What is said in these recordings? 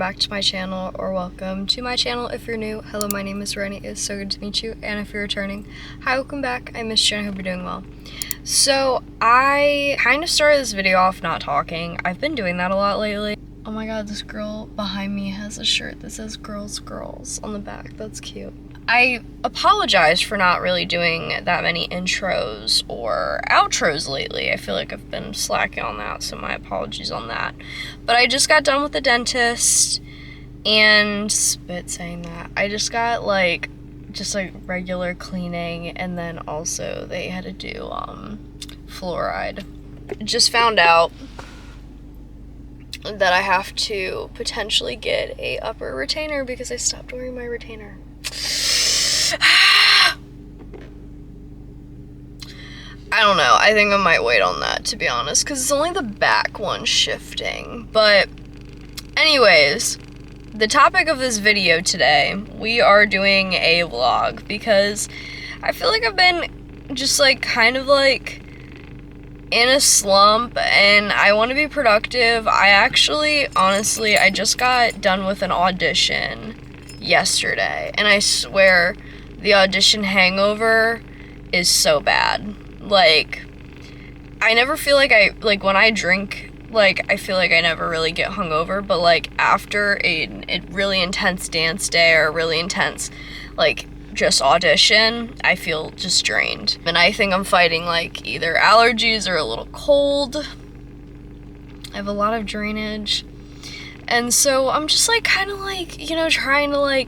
back to my channel, or welcome to my channel if you're new. Hello, my name is Rennie. It's so good to meet you. And if you're returning, hi, welcome back. I missed you and I hope you're doing well. So I kind of started this video off not talking. I've been doing that a lot lately. Oh my god, this girl behind me has a shirt that says girls girls on the back. That's cute. I apologize for not really doing that many intros or outros lately. I feel like I've been slacking on that, so my apologies on that. But I just got done with the dentist, and spit saying that. I just got just regular cleaning, and then also they had to do fluoride. Just found out that I have to potentially get a upper retainer because I stopped wearing my retainer. I don't know. I think I might wait on that, to be honest, because it's only the back one shifting. But anyways, the topic of this video today, we are doing a vlog because I feel like I've been just kind of in a slump and I want to be productive. Honestly, I just got done with an audition yesterday, and I swear the audition hangover is so bad. I never feel like when I drink, I feel like I never really get hungover, but after a really intense dance day or a really intense just audition, I feel just drained. And I think I'm fighting either allergies or a little cold. I have a lot of drainage. And so I'm just kind of trying to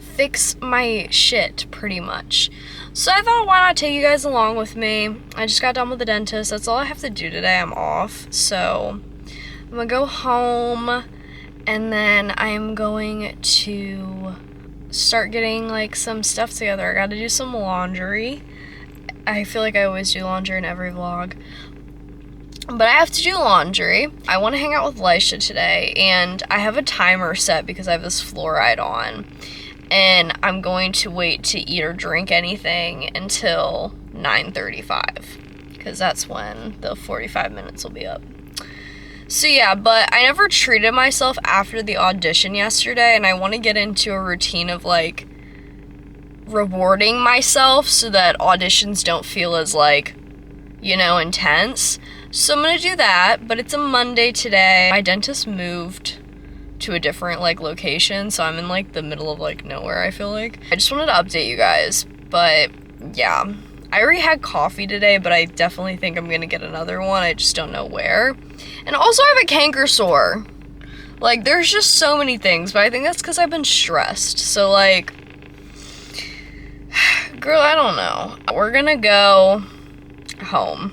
fix my shit pretty much. So I thought, why not take you guys along with me? I just got done with the dentist. That's all I have to do today. I'm off. So I'm gonna go home, and then I'm going to start getting some stuff together. I gotta do some laundry. I feel like I always do laundry in every vlog, but I have to do laundry. I want to hang out with Lisha today, and I have a timer set because I have this fluoride on, and I'm going to wait to eat or drink anything until 9:35 because that's when the 45 minutes will be up. So yeah, but I never treated myself after the audition yesterday, and I want to get into a routine of rewarding myself so that auditions don't feel as intense. So I'm gonna do that, but it's a Monday today. My dentist moved to a different location, so I'm in the middle of nowhere, I feel like. I just wanted to update you guys, but yeah. I already had coffee today, but I definitely think I'm gonna get another one. I just don't know where. And also I have a canker sore. There's just so many things, but I think that's because I've been stressed. So girl, I don't know. We're gonna go home.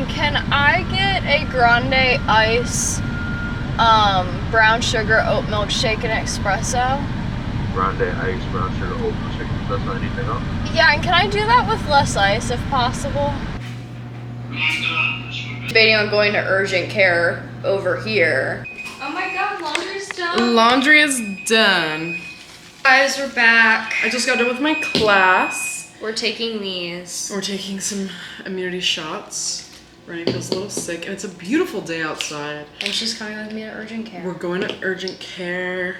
Can I get a grande ice, brown sugar oat milkshake and espresso? Grande ice, brown sugar, oat milkshake, espresso, anything else? Yeah, and can I do that with less ice if possible? Debating on going to urgent care over here. Oh my god, laundry's done. Laundry is done. Guys, we're back. I just got done with my class. We're taking these. We're taking some immunity shots. Rennie feels a little sick, and it's a beautiful day outside. And she's coming with me to urgent care. We're going to urgent care.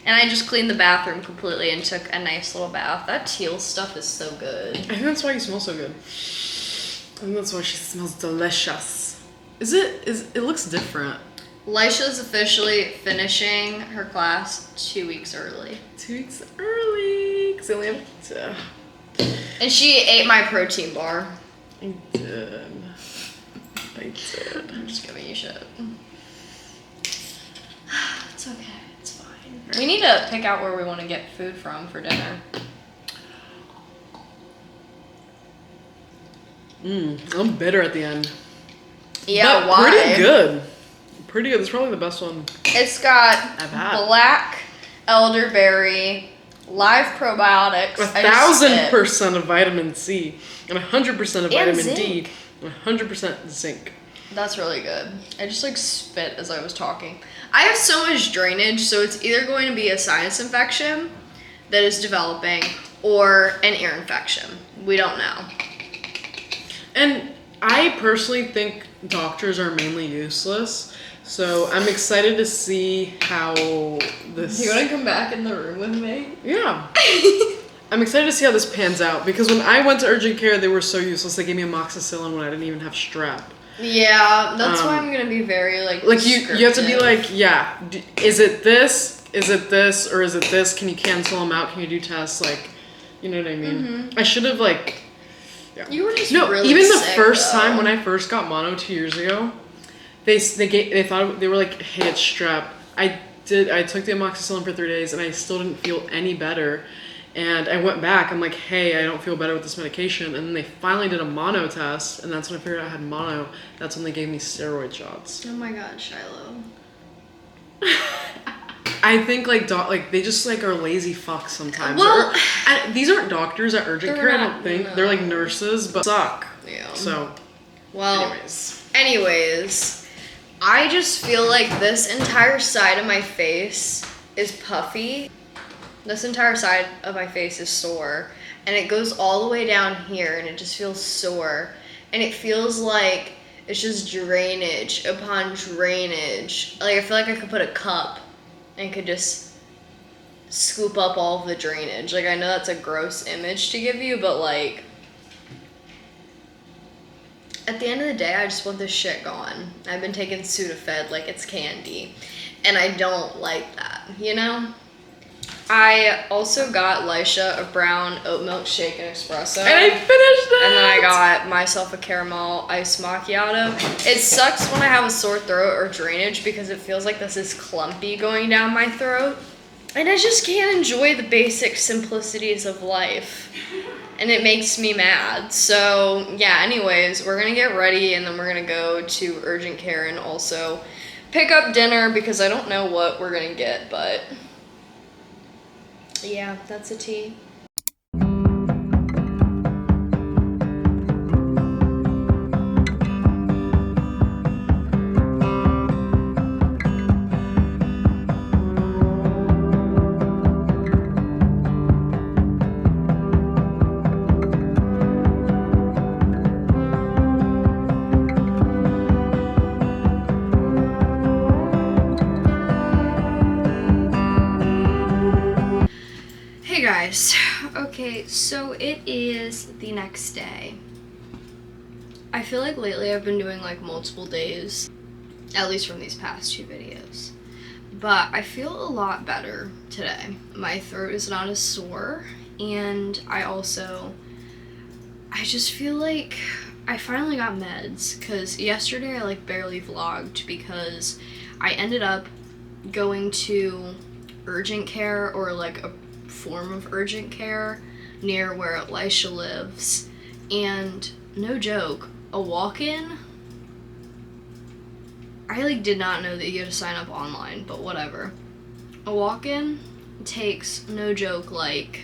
And I just cleaned the bathroom completely and took a nice little bath. That teal stuff is so good. I think that's why you smell so good. I think that's why she smells delicious. It looks different. Lisha's officially finishing her class 2 weeks early. 2 weeks early, because I only have to. And she ate my protein bar. I did. I'm just giving you shit. It's okay. It's fine. We need to pick out where we want to get food from for dinner. I'm bitter at the end. Yeah, but why? Pretty good. Pretty good. It's probably the best one It's got I've had. black elderberry, live probiotics. 1,000% of vitamin C, and 100% of vitamin D, zinc. and 100% zinc. That's really good. I just like spit as I was talking. I have so much drainage, so it's either going to be a sinus infection that is developing or an ear infection. We don't know. And I personally think doctors are mainly useless, so I'm excited to see how this... You want to come back in the room with me? Yeah. I'm excited to see how this pans out, because when I went to urgent care, they were so useless. They gave me amoxicillin when I didn't even have strep. Yeah, that's why I'm gonna be very like you have to be like, yeah, is it this, or is it this? Can you cancel them out? Can you do tests? Like, you know what I mean? Mm-hmm. I should have like, yeah. You were just no, really even the sick, first though. time when I first got mono 2 years ago, they thought they were like, hey, it's strep. I took the amoxicillin for 3 days and I still didn't feel any better. And I went back, I'm like, hey, I don't feel better with this medication. And then they finally did a mono test, and that's when I figured out I had mono. That's when they gave me steroid shots. Oh my god, Shiloh. I think like they just like are lazy fucks sometimes. Well, and these aren't doctors at urgent care, I don't think. No. They're like nurses, but suck. Yeah. So, well, anyways, I just feel like this entire side of my face is puffy. This entire side of my face is sore, and it goes all the way down here, and it just feels sore, and it feels like it's just drainage upon drainage. Like I feel like I could put a cup and could just scoop up all of the drainage. Like I know that's a gross image to give you, but like at the end of the day, I just want this shit gone. I've been taking Sudafed like it's candy, and I don't like that, you know? I also got Lisha a brown oat milk shake and espresso. And I finished it! And then I got myself a caramel iced macchiato. It sucks when I have a sore throat or drainage because it feels like this is clumpy going down my throat. And I just can't enjoy the basic simplicities of life. And it makes me mad. So, yeah, anyways, we're gonna get ready and then we're gonna go to urgent care and also pick up dinner because I don't know what we're gonna get, but... yeah, that's a tea. Guys, okay, so it is the next day. I feel like lately I've been doing like multiple days, at least from these past 2 videos, but I feel a lot better today. My throat is not as sore, and I just feel like I finally got meds, because yesterday I like barely vlogged because I ended up going to urgent care, or like a form of urgent care near where Lisha lives, and no joke, a walk-in, I like did not know that you had to sign up online, but whatever. A walk-in takes, no joke, like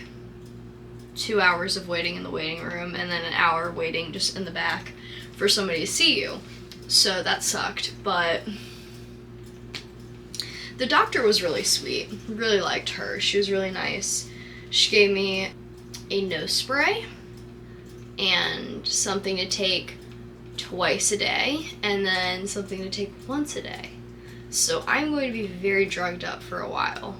2 hours of waiting in the waiting room and then an hour waiting just in the back for somebody to see you. So that sucked, but the doctor was really sweet. Really liked her. She was really nice. She gave me a nose spray and something to take twice a day, and then something to take once a day. So I'm going to be very drugged up for a while.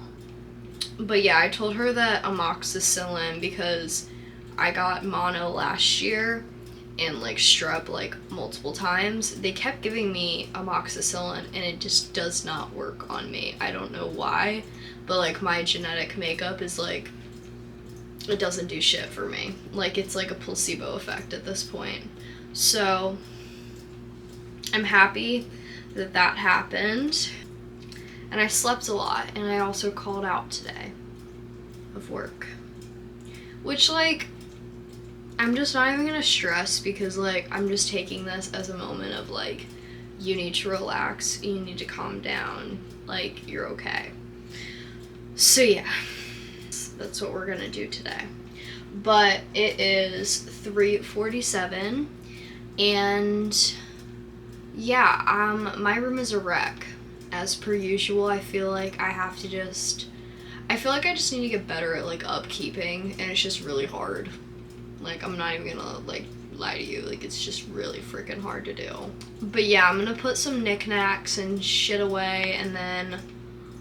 But yeah, I told her that amoxicillin, because I got mono last year and like strep like multiple times. They kept giving me amoxicillin and it just does not work on me. I don't know why, but like my genetic makeup is like, it doesn't do shit for me. Like it's like a placebo effect at this point. So I'm happy that that happened. And I slept a lot, and I also called out today of work. Which like, I'm just not even gonna stress, because like I'm just taking this as a moment of like, you need to relax, you need to calm down, like you're okay. So yeah, that's what we're gonna do today. But it is 3:47, and yeah, my room is a wreck. As per usual, I feel like I just need to get better at like upkeeping, and it's just really hard. Like, I'm not even gonna like lie to you, like it's just really freaking hard to do. But yeah, I'm gonna put some knickknacks and shit away, and then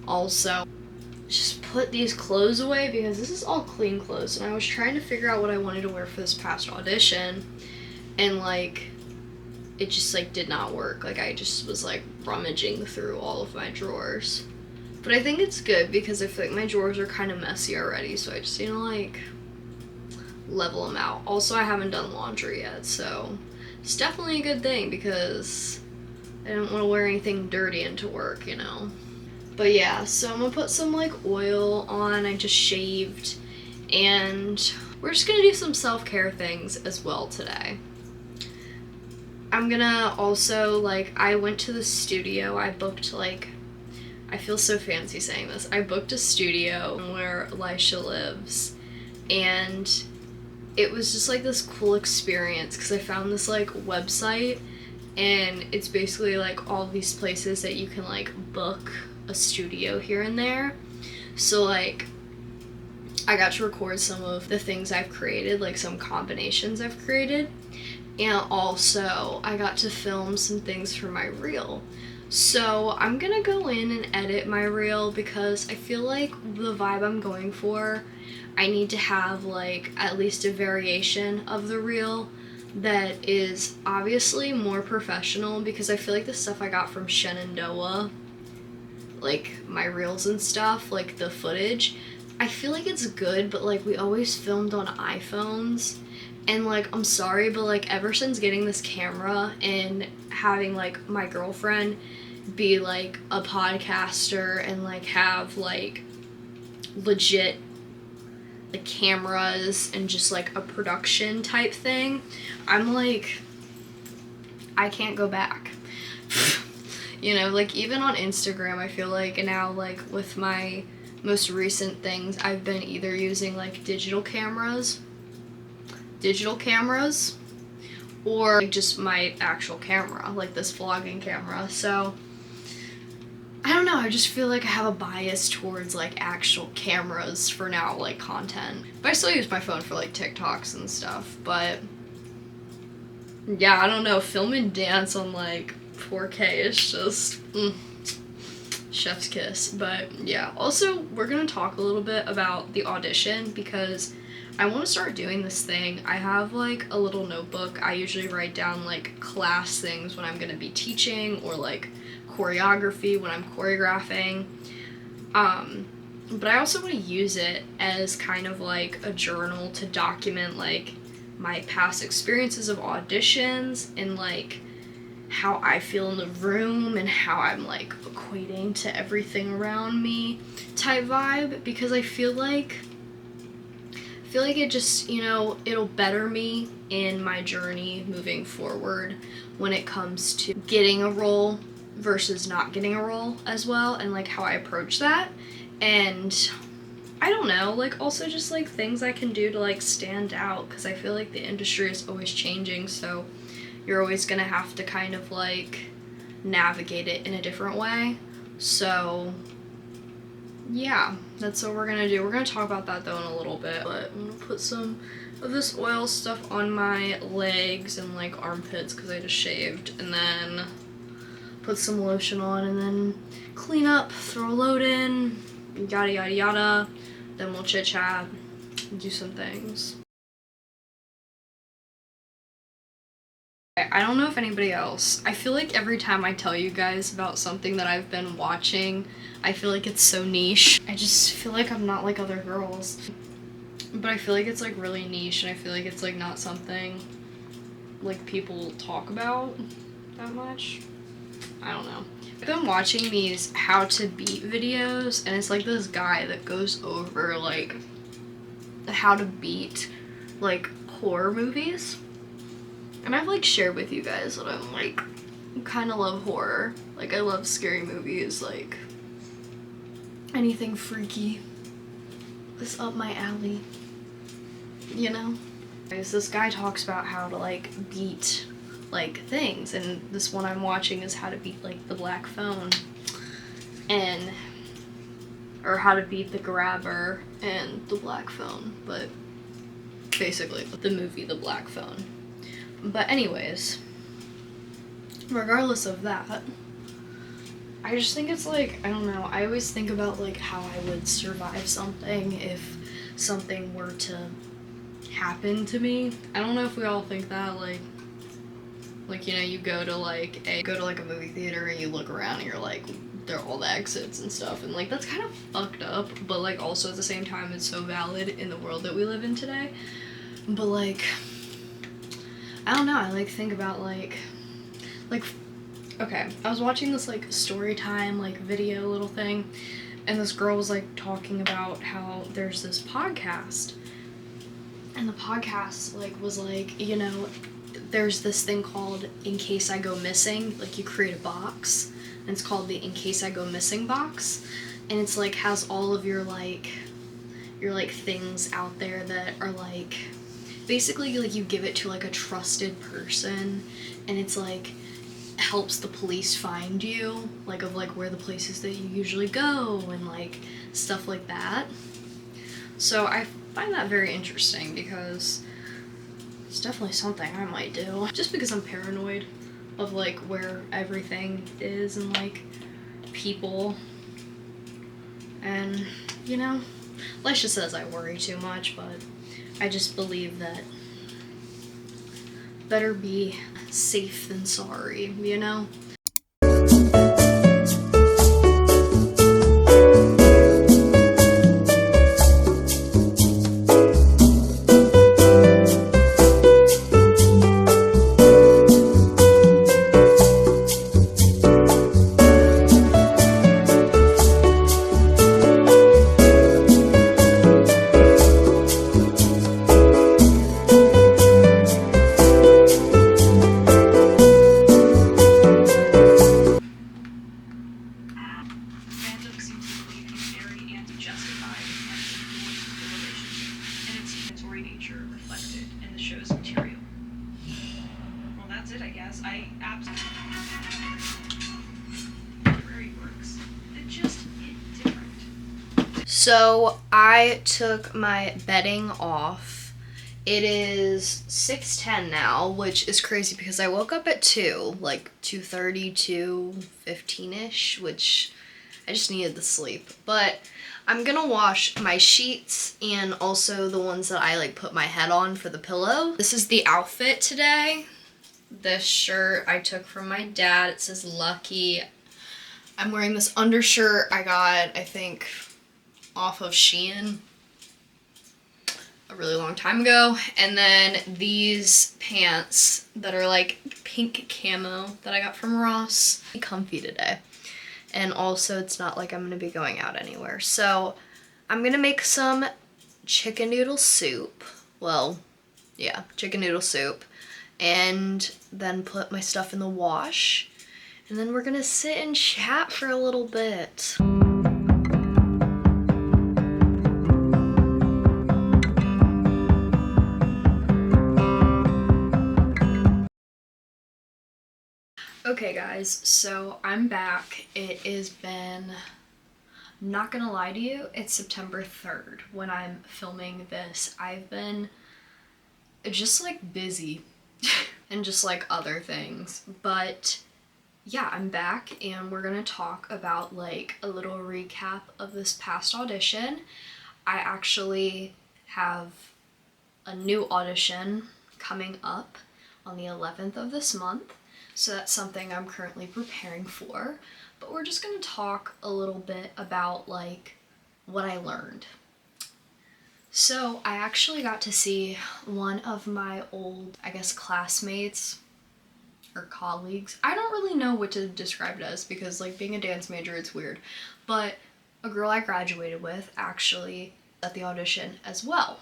also just put these clothes away because this is all clean clothes, and I was trying to figure out what I wanted to wear for this past audition, and like it just like did not work. Like, I just was like rummaging through all of my drawers. But I think it's good because I feel like my drawers are kind of messy already, so I just need to like level them out. Also, I haven't done laundry yet, so it's definitely a good thing because I didn't want to wear anything dirty into work, you know. But yeah, so I'm gonna put some like oil on. I just shaved, and we're just gonna do some self-care things as well today. I'm gonna also, like, I went to the studio. I booked, like, I feel so fancy saying this. I booked a studio where Elisha lives, and it was just like this cool experience because I found this like website, and it's basically like all these places that you can like book a studio here and there. So like I got to record some of the things I've created, like some combinations I've created, and also I got to film some things for my reel. So I'm gonna go in and edit my reel because I feel like the vibe I'm going for, I need to have like at least a variation of the reel that is obviously more professional, because I feel like the stuff I got from Shenandoah, like my reels and stuff, like the footage, I feel like it's good, but like we always filmed on iPhones, and like I'm sorry, but like ever since getting this camera and having like my girlfriend be like a podcaster and like have like legit like cameras and just like a production type thing, I'm like, I can't go back. You know, like even on Instagram, I feel like now, like with my most recent things, I've been either using like digital cameras, or like just my actual camera, like this vlogging camera. So I don't know, I just feel like I have a bias towards like actual cameras for now, like content. But I still use my phone for like TikToks and stuff. But yeah, I don't know, film and dance on like 4K is just chef's kiss. But yeah, also we're gonna talk a little bit about the audition because I want to start doing this thing. I have like a little notebook. I usually write down like class things when I'm gonna be teaching, or like choreography when I'm choreographing. But I also want to use it as kind of like a journal to document like my past experiences of auditions and like how I feel in the room and how I'm like equating to everything around me type vibe, because I feel like it just, you know, it'll better me in my journey moving forward when it comes to getting a role versus not getting a role as well, and like how I approach that. And I don't know, like also just like things I can do to like stand out, because I feel like the industry is always changing, so you're always gonna have to kind of like navigate it in a different way. So yeah, that's what we're gonna do. We're gonna talk about that though in a little bit, but I'm gonna put some of this oil stuff on my legs and like armpits because I just shaved, and then put some lotion on, and then clean up, throw a load in, yada yada yada. Then we'll chit chat and do some things. I don't know if anybody else, I feel like every time I tell you guys about something that I've been watching, I feel like it's so niche. I just feel like I'm not like other girls. But I feel like it's like really niche, and I feel like it's like not something like people talk about that much. I don't know. I've been watching these how to beat videos, and it's like this guy that goes over like how to beat like horror movies. And I've like shared with you guys that I'm like kind of love horror. Like I love scary movies, like anything freaky. is up my alley, you know? This guy talks about how to like beat like things, and this one I'm watching is how to beat like the black phone, and or how to beat the grabber and the black phone, but basically the movie The Black Phone. But anyways, regardless of that, I just think it's like, I don't know, I always think about like how I would survive something if something were to happen to me. I don't know if we all think that, like you know, you go to like a movie theater and you look around and you're like, there are all the exits and stuff, and like that's kind of fucked up, but like also at the same time it's so valid in the world that we live in today. But like, I don't know, I like think about like okay, I was watching this like story time like video little thing, and this girl was like talking about how there's this podcast, and the podcast like was like, you know, there's this thing called In Case I Go Missing. Like you create a box, and it's called the In Case I Go Missing box, and it's like has all of your things out there that are like basically like you give it to like a trusted person, and it's like helps the police find you, like of like where the places that you usually go and like stuff like that. So I find that very interesting because it's definitely something I might do, just because I'm paranoid of like where everything is and like people, and you know, Leisha says I worry too much, but I just believe that better be safe than sorry, you know? So I took my bedding off. It is 6:10 now, which is crazy because I woke up at 2, like 2:30, 2:15ish, which I just needed the sleep. But I'm gonna wash my sheets and also the ones that I like put my head on for the pillow. This is the outfit today. This shirt I took from my dad. It says Lucky. I'm wearing this undershirt I got, I think, off of Shein a really long time ago, and then these pants that are like pink camo that I got from Ross. Comfy today, and also it's not like I'm gonna be going out anywhere, so I'm gonna make some chicken noodle soup. Well, yeah, chicken noodle soup, and then put my stuff in the wash, and then we're gonna sit and chat for a little bit. Okay guys, so I'm back. It has been, not gonna lie to you, it's September 3rd when I'm filming this. I've been just like busy and just like other things, but yeah, I'm back and we're gonna talk about like a little recap of this past audition. I actually have a new audition coming up on the 11th of this month. So that's something I'm currently preparing for, but we're just gonna talk a little bit about like what I learned. So I actually got to see one of my old, I guess, classmates or colleagues. I don't really know what to describe it as because like being a dance major, it's weird, but a girl I graduated with actually at the audition as well.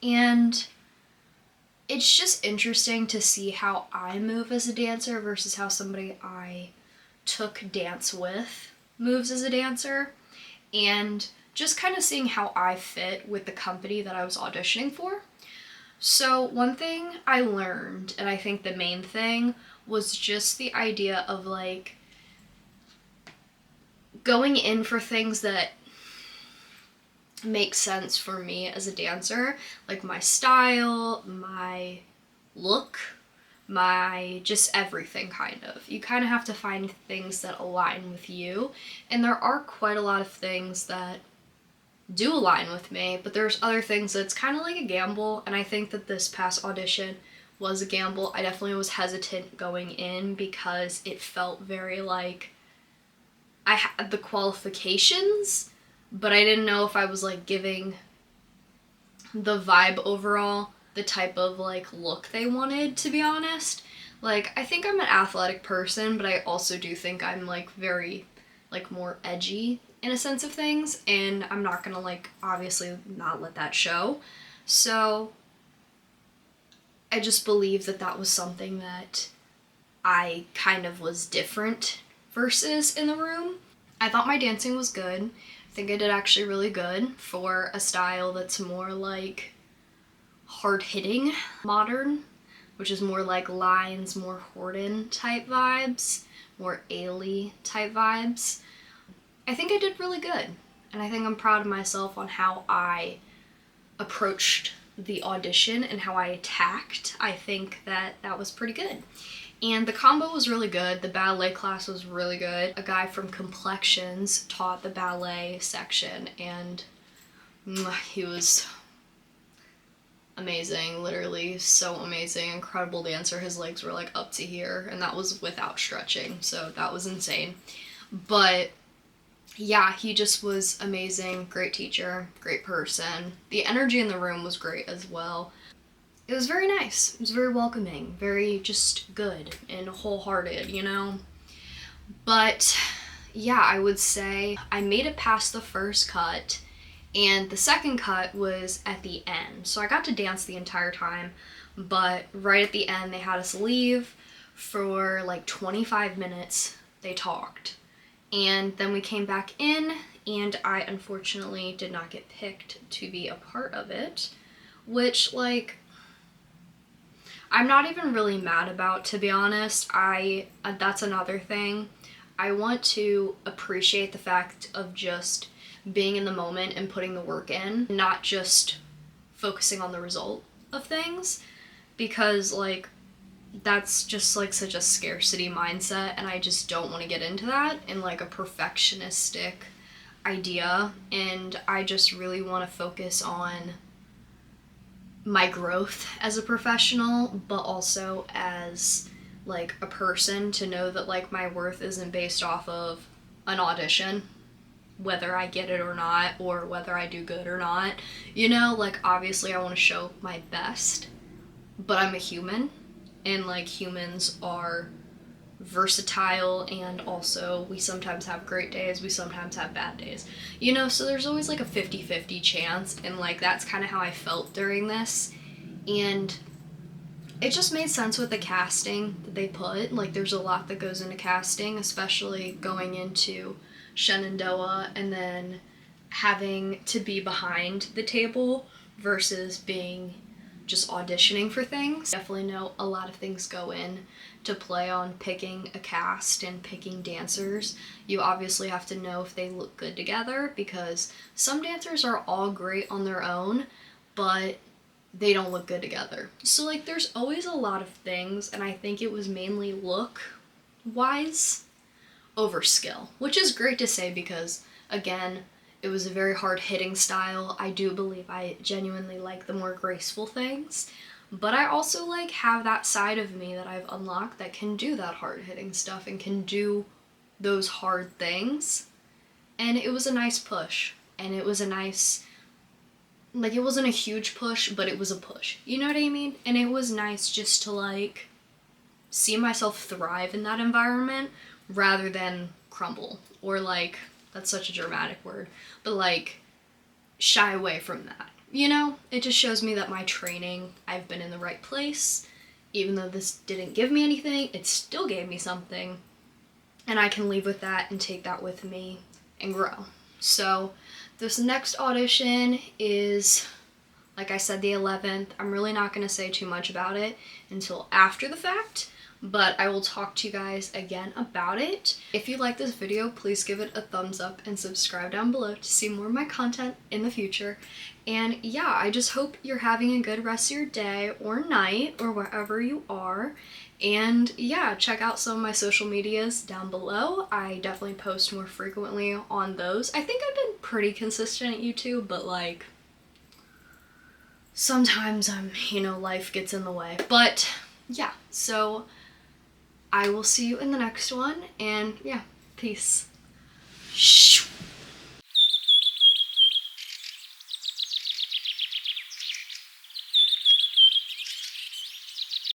And it's just interesting to see how I move as a dancer versus how somebody I took dance with moves as a dancer, and just kind of seeing how I fit with the company that I was auditioning for. So one thing I learned, and I think the main thing, was just the idea of like going in for things that make sense for me as a dancer, like my style, my look, my just everything kind of. You kind of have to find things that align with you, and there are quite a lot of things that do align with me, but there's other things that's kind of like a gamble, and I think that this past audition was a gamble. I definitely was hesitant going in because it felt very like I had the qualifications, but I didn't know if I was like giving the vibe overall, the type of like look they wanted, to be honest. Like, I think I'm an athletic person, but I also do think I'm like very like more edgy in a sense of things, and I'm not gonna like obviously not let that show. So I just believe that that was something that I kind of was different versus in the room. I thought my dancing was good. I think I did actually really good for a style that's more like hard-hitting modern, which is more like lines, more Horton type vibes, more Ailey type vibes. I think I did really good, and I think I'm proud of myself on how I approached the audition and how I attacked. I think that that was pretty good. And the combo was really good. The ballet class was really good. A guy from Complexions taught the ballet section, and he was amazing, literally so amazing, incredible dancer. His legs were like up to here, and that was without stretching, so that was insane. But yeah, he just was amazing, great teacher, great person. The energy in the room was great as well. It was very nice. It was very welcoming, very just good and wholehearted, you know? But yeah, I would say I made it past the first cut, and the second cut was at the end. So I got to dance the entire time, but right at the end they had us leave for like 25 minutes. They talked. And then we came back in, and I unfortunately did not get picked to be a part of it, which, like, I'm not even really mad about, to be honest. That's another thing. I want to appreciate the fact of just being in the moment and putting the work in, not just focusing on the result of things, because, like, that's just like such a scarcity mindset, and I just don't want to get into that in like a perfectionistic idea. And I just really want to focus on my growth as a professional, but also as like a person, to know that like my worth isn't based off of an audition, whether I get it or not, or whether I do good or not. You know, like obviously I want to show my best, but I'm a human. And like humans are versatile, and also we sometimes have great days, we sometimes have bad days, you know, so there's always like a 50-50 chance, and like that's kind of how I felt during this. And it just made sense with the casting that they put. Like there's a lot that goes into casting, especially going into Shenandoah and then having to be behind the table versus being just auditioning for things. Definitely know a lot of things go in to play on picking a cast and picking dancers. You obviously have to know if they look good together, because some dancers are all great on their own, but they don't look good together. So like there's always a lot of things, and I think it was mainly look wise over skill, which is great to say because again, it was a very hard-hitting style. I do believe I genuinely like the more graceful things, but I also like have that side of me that I've unlocked that can do that hard-hitting stuff and can do those hard things. And it was a nice push, and it was a nice, like it wasn't a huge push, but it was a push. You know what I mean? And it was nice just to like see myself thrive in that environment rather than crumble, or like, that's such a dramatic word, but like shy away from that. You know, it just shows me that my training, I've been in the right place. Even though this didn't give me anything, it still gave me something. And I can leave with that and take that with me and grow. So this next audition is, like I said, the 11th. I'm really not going to say too much about it until after the fact, but I will talk to you guys again about it. If you like this video, please give it a thumbs up and subscribe down below to see more of my content in the future. And yeah, I just hope you're having a good rest of your day or night or wherever you are. And yeah, check out some of my social medias down below. I definitely post more frequently on those. I think I've been pretty consistent at YouTube, but like sometimes life gets in the way. But yeah, so I will see you in the next one, and yeah, peace. Shoo.